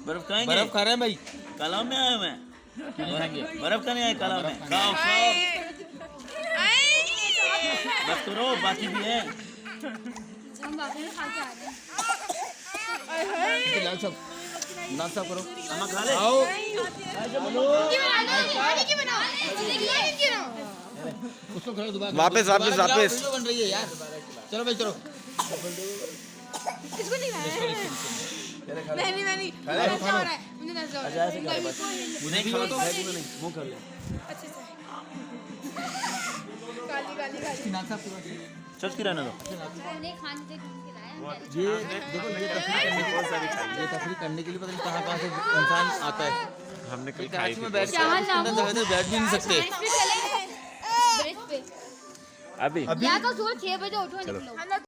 बर्फ खाएंगे? बर्फ खा रहे हैं भाई। कलाम में आए मैं। क्यों नहीं खाएंगे? बर्फ का नहीं आए कलाम में। खाओ खाओ। बस करो बाकी भी है। हम बाकी में खा के आ रहे हैं। लाल साहब करो। अम्मा खा ले। आओ उसको खड़ा दोबारा वापस। बन रही है यार। चलो भाई चलो। इसको नहीं खाना है। मैं नहीं नशा हो रहा है, मुझे नशा हो रहा है। मुझे भी खाओ तो नहीं मुंह कर ले। अच्छे से काली लाल साहब चल की रहने दो। नहीं खाने के खिलाया ये देखो ये तफरी करने के लिए पता नहीं कहाँ से इंसान आता है। हमने कल कराची में बैठ क्या नाम हो? बैठ भी नहीं सकते। ब्रेक पे अभी या तो सुबह 6 बजे उठो निकलो।